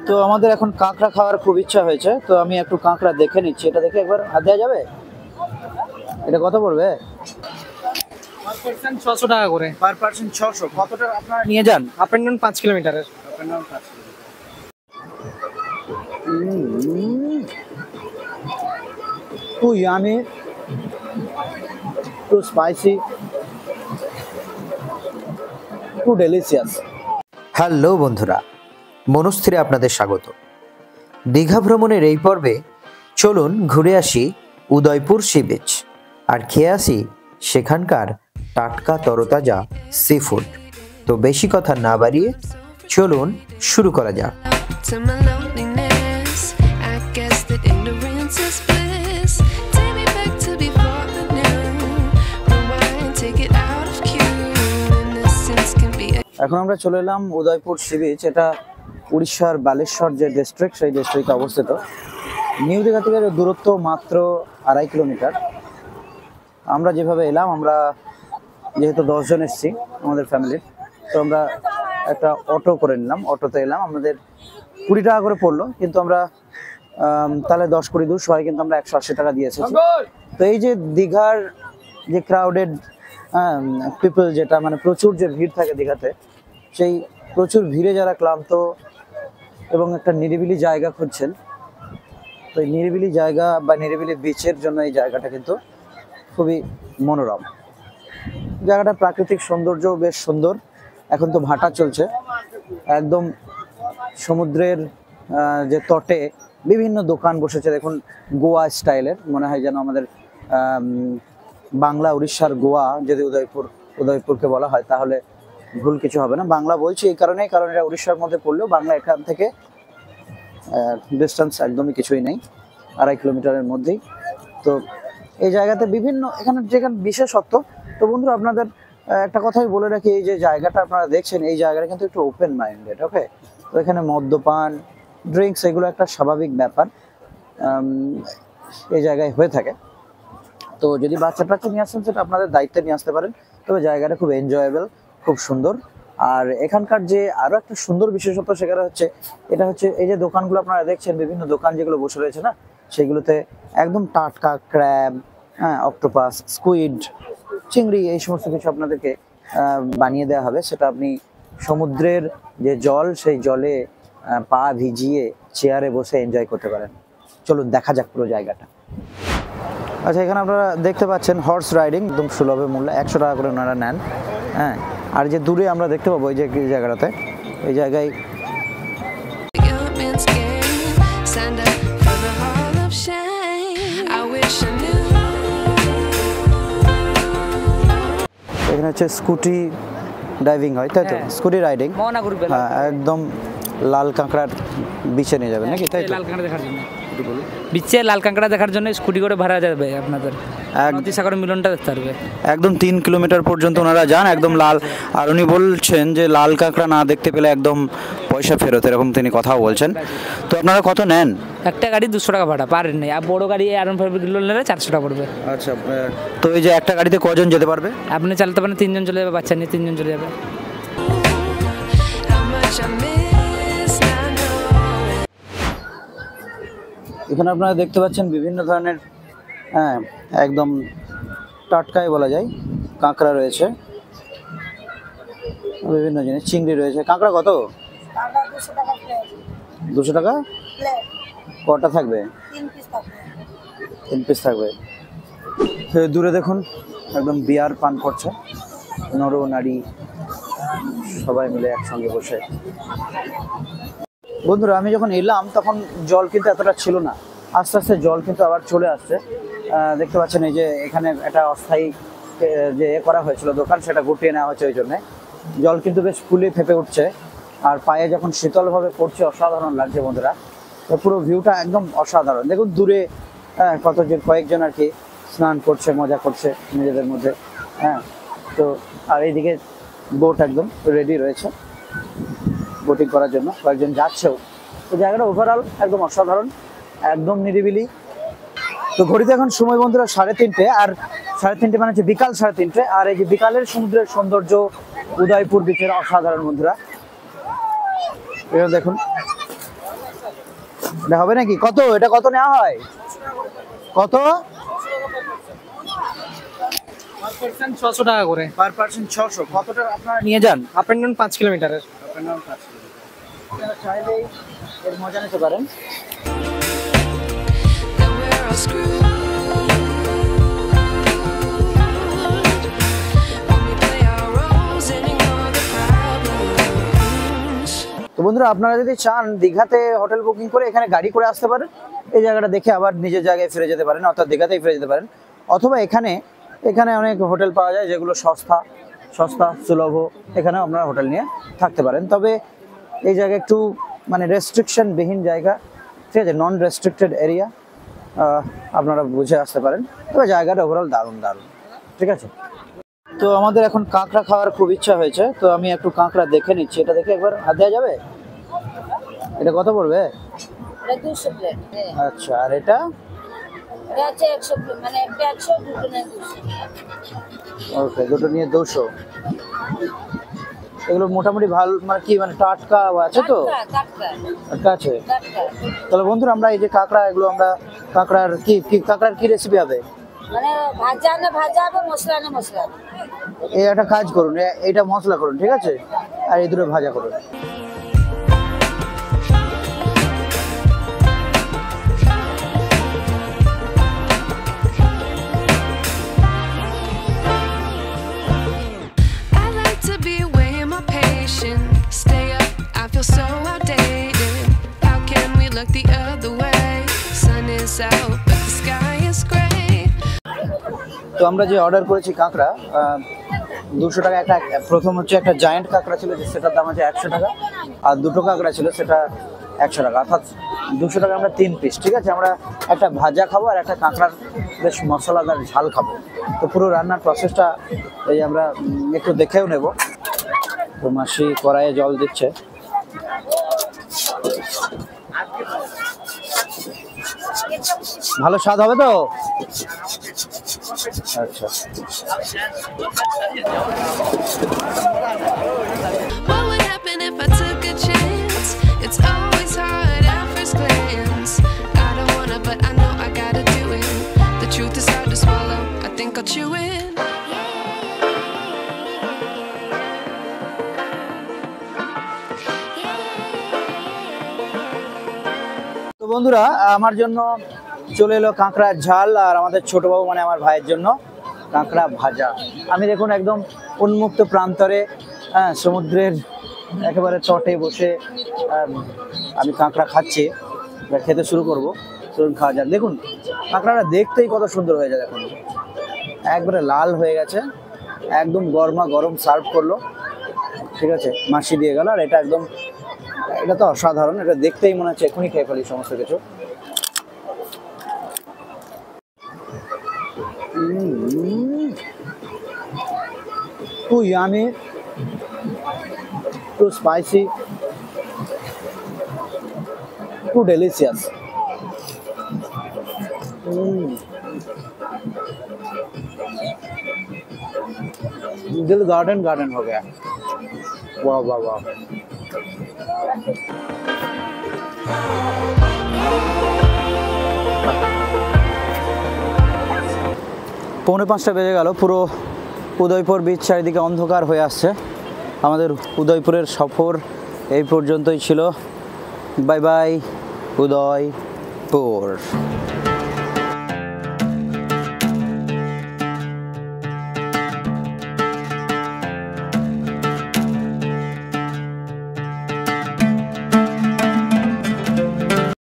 তো আমাদের এখন কাঁকড়া খাওয়ার খুব ইচ্ছা হয়েছে, তো আমি একটু কাঁকড়া দেখে নিচ্ছি। এটা দেখে একবার হাত দেওয়া যাবে? এটা কত পড়বে? পার পারসন 600 টাকা করে। Per person 600। কতটা আপনারা নিয়ে যান? আপ এন্ড ডাউন 5 কিলোমিটারের। Too yummy, too spicy, too delicious. Hello বন্ধুরা, মনস্থিরে আপনাদের স্বাগত। দীঘা ভ্রমণের এই পর্বে চলুন ঘুরে আসি উদয়পুর সি বিচ আর খেয়ে আসি সেখানকার টাটকা তরতাজা সি ফুড। তো বেশি কথা না বাড়িয়ে চলুন শুরু করা যাক। এখন আমরা চলে এলাম উদয়পুর সি বিচ। এটা উড়িষ্যার বালেশ্বর যে ডিস্ট্রিক্ট, সেই ডিস্ট্রিক্টে অবস্থিত। নিউ দীঘা থেকে দূরত্ব মাত্র 2.5 কিলোমিটার। আমরা যেভাবে এলাম, আমরা যেহেতু 10 জন এসেছি আমাদের ফ্যামিলির, তো আমরা একটা অটো করে নিলাম। অটোতে এলাম, আমাদের 20 টাকা করে পড়লো, কিন্তু আমরা তাহলে 10-20 200 হয়, কিন্তু আমরা 180 টাকা দিয়ে এসেছি। তো এই যে দীঘার যে ক্রাউডেড পিপল, যেটা মানে প্রচুর যে ভিড় থাকে দীঘাতে, সেই প্রচুর ভিড়ে যারা ক্লান্ত এবং একটা নিরিবিলি জায়গা খুঁজছেন, তো এই নিরিবিলি জায়গা বা নিরিবিলি বিচের জন্য এই জায়গাটা কিন্তু খুবই মনোরম। জায়গাটার প্রাকৃতিক সৌন্দর্য বেশ সুন্দর। এখন তো ভাটা চলছে, একদম সমুদ্রের যে তটে বিভিন্ন দোকান বসেছে। দেখুন, গোয়া স্টাইলের, মনে হয় যেন আমাদের বাংলা উড়িষ্যার গোয়া যদি উদয়পুরকে বলা হয় তাহলে ভুল কিছু হবে না। বাংলা বলছি এই কারণেই, কারণ এটা উড়িষ্যার মধ্যে পড়লেও বাংলা এখান থেকে ডিস্টেন্স একদমই কিছুই নেই, 2.5 কিলোমিটারের মধ্যেই। তো এই জায়গাতে বিভিন্ন যেখানে বিশেষত্ব। তো বন্ধুরা, আপনাদের একটা কথাই বলে রাখি, এই যে জায়গাটা আপনারা দেখছেন, এই জায়গাটা কিন্তু একটু ওপেন মাইন্ডেড। ওকে, তো এখানে মদ্যপান, ড্রিঙ্কস এগুলো একটা স্বাভাবিক ব্যাপার এই জায়গায় হয়ে থাকে। তো যদি বাচ্চাটাকে নিয়ে আসেন, সেটা আপনাদের দায়িত্বে নিয়ে আসতে পারেন। তবে জায়গাটা খুব এনজয়েবল, খুব সুন্দর। আর এখানকার যে আরো একটা সুন্দর বিশেষত্ব সেখানে হচ্ছে, এটা হচ্ছে এই যে দোকানগুলো আপনারা দেখছেন, বিভিন্ন দোকান যেগুলো বসে রয়েছে না, সেগুলোতে একদম টাটকা ক্র্যাব, অক্টোপাস, স্কুইড, চিংড়ি, এই সমস্ত কিছু আপনাদেরকে বানিয়ে দেওয়া হবে। সেটা আপনি সমুদ্রের যে জল, সেই জলে পা ভিজিয়ে চেয়ারে বসে এনজয় করতে পারেন। চলুন দেখা যাক পুরো জায়গাটা। আচ্ছা, এখানে আপনারা দেখতে পাচ্ছেন হর্স রাইডিং, একদম সুলভে মূল্যে 100 টাকা করে ওনারা নেন। হ্যাঁ, আর যে দূরে আমরা দেখতে পাবো এই যে জায়গাটাতে, এই জায়গায় এখানে হচ্ছে স্কুটি ড্রাইভিং হয়, তাই তো? স্কুটি রাইডিং, হ্যাঁ, একদম লাল কাঁকড়ার বিচে নিয়ে যাবেন নাকি? তাই তো, লাল কাঁকড়া দেখার জন্য বিচে লাল কাঁকড়া দেখার জন্য স্কুটি করে ভাড়া যাবে আপনাদের, নদী সাগর মিলনটা দেখতে পারবে। একদম 3 কিলোমিটার পর্যন্ত ওনারা যান, একদম লাল। আর উনি বলছেন যে লাল কাঁকড়া না দেখতে পেলে একদম পয়সা ফেরত, এরকম তিনি কথাও বলছেন। তো আপনারা কত নেন? একটা গাড়ি 200 টাকা ভাড়া পার নেই, আর বড় গাড়ি আরন 5 কিলো নিলে 400 টাকা পড়বে। আচ্ছা, তো এই যে একটা গাড়িতে কজন যেতে পারবে? আপনি চালাতে পারেন 3 জন চলে যাবে, বাচ্চা নিয়ে 3 জন চলে যাবে। এখানে আপনারা দেখতে পাচ্ছেন বিভিন্ন ধরনের, একদম টাটকাই বলা যায়, কাঁকড়া রয়েছে, বিভিন্ন জিনিস, চিংড়ি রয়েছে। কাঁকড়া কত? 200 টাকা। কটা থাকবে? 3 পিস থাকবে। দূরে দেখুন একদম বিয়ার পান করছে নর নারী সবাই মিলে একসঙ্গে বসে। বন্ধুরা, আমি যখন এলাম তখন জল কিন্তু এতটা ছিল না, আস্তে আস্তে জল কিন্তু আবার চলে আসছে। দেখতে পাচ্ছেন এই যে এখানে একটা অস্থায়ী যে করা হয়েছিল দোকান, সেটা গুটিয়ে নেওয়া হয়েছে, ওই জন্যে জল কিন্তু বেশ ফুলে ফেপে উঠছে। আর পায়ে যখন শীতলভাবে পড়ছে, অসাধারণ লাগছে বন্ধুরা। তো পুরো ভিউটা একদম অসাধারণ। দেখুন দূরে কয়েকজন আর কি স্নান করছে, মজা করছে নিজেদের মধ্যে। তো আর এইদিকে বোট একদম রেডি রয়েছে বোটিং করার জন্য, কয়েকজন যাচ্ছেও। তো জায়গাটা ওভারঅল একদম অসাধারণ, একদম নিরিবিলি। তো ঘড়িতে এখন সময় বন্ধুরা 3:30, আর 3:30 মানে হচ্ছে বিকাল 3:30। আর এই যে বিকালের সমুদ্রের সৌন্দর্য, উদয়পুর বিচের অসাধারণ বন্ধুরা। এটা দেখুন এটা হবে নাকি? কত এটা, কত নেওয়া হয়, কত? 600 টাকা করে পার পার্সন 600। কতটা আপনারা নিয়ে যান? আপ এন্ড ডাউন 5 কিলোমিটারের। আপনারা চাইলেই এর মজা নিতে পারেন। তো বন্ধুরা, আপনারা যদি চান দীঘাতে হোটেল বুকিং করে এখানে গাড়ি করে আসতে পারেন, এই জায়গাটা দেখে আবার নিজের জায়গায় ফিরে যেতে পারেন, অর্থাৎ দীঘাতেই ফিরে যেতে পারেন। অথবা এখানে অনেক হোটেল পাওয়া যায় যেগুলো সস্তা সুলভ, এখানেও আপনারা হোটেল নিয়ে থাকতে পারেন। তবে এই জায়গা একটু মানে রেস্ট্রিকশন বিহীন জায়গা, ঠিক আছে, নন রেস্ট্রিক্টেড এরিয়া, আপনারা বুঝে আসতে পারেন। তবে জায়গাটা ওভারঅল দারুণ, ঠিক আছে। তো আমাদের এখন কাঁকড়া খাওয়ার খুব ইচ্ছা হয়েছে, তো আমি একটু কাঁকড়া দেখে নিচ্ছি। এটা দেখে একবার হাত দেওয়া যাবে? এটা কত পড়বে? এটা 200 প্লেট। আচ্ছা, আর এটা? এটা হচ্ছে 100 প্লেট, মানে একটা 100, দুটো নিয়ে 200। ওকে, দুটো নিয়ে 200। এগুলো মোটামুটি ভালো, মানে কি, মানে টাটকা আছে তো? টাটকা আছে। তাহলে বন্ধুরা, আমরা এই যে কাঁকড়া, এগুলো আমরা কাঁকড়ার কি রেসিপি হবে? মানে ভাজা হবে, মশলা হবে। এই একটা কাজ করুন, এইটা মশলা করুন, ঠিক আছে, আর এই দুটো ভাজা করুন। তো আমরা যে অর্ডার করেছি কাঁকড়া, 200 টাকা একটা। প্রথম হচ্ছে একটা জায়েন্ট কাঁকড়া ছিল, সেটার দাম আছে 100 টাকা, আর দুটো কাঁকড়া ছিল সেটা 100 টাকা, অর্থাৎ 200 টাকা আমরা 3 পিস, ঠিক আছে। আমরা একটা ভাজা খাবো আর একটা কাঁকড়ার বেশ মশলাদার ঝাল খাবো। তো পুরো রান্নার প্রসেসটা এই আমরা একটু দেখেও নেব। তো মাসি কড়াইয়ে জল দিচ্ছে। ভালো স্বাদ হবে তো? আচ্ছা, তো বন্ধুরা, আমার জন্য চলে এলো কাঁকড়ার ঝাল, আর আমাদের ছোট বাবু মানে আমার ভাইয়ের জন্য কাঁকড়া ভাজা। আমি দেখুন একদম উন্মুক্ত প্রান্তরে, সমুদ্রের একেবারে তটে বসে আমি কাঁকড়া খাচ্ছি, খেতে শুরু করবো। চলুন খাওয়া যাক। দেখুন কাঁকড়াটা দেখতেই কত সুন্দর হয়ে যায়, দেখুন একবারে লাল হয়ে গেছে, একদম গরমা গরম সার্ভ করলো, ঠিক আছে, মাসি দিয়ে গেল। আর এটা একদম, এটা তো অসাধারণ, এটা দেখতেই মনে হচ্ছে এখনই খেয়ে ফেলি সমস্ত কিছু। Too yummy, too spicy, too delicious. दिल गार्डन हो गया। वाह वाह वाह। পৌনে 5টা বেজে গেল, পুরো উদয়পুর বিচ চারিদিকে অন্ধকার হয়ে আসছে। আমাদের উদয়পুরের সফর এই পর্যন্তই ছিল। Bye bye Udaipur.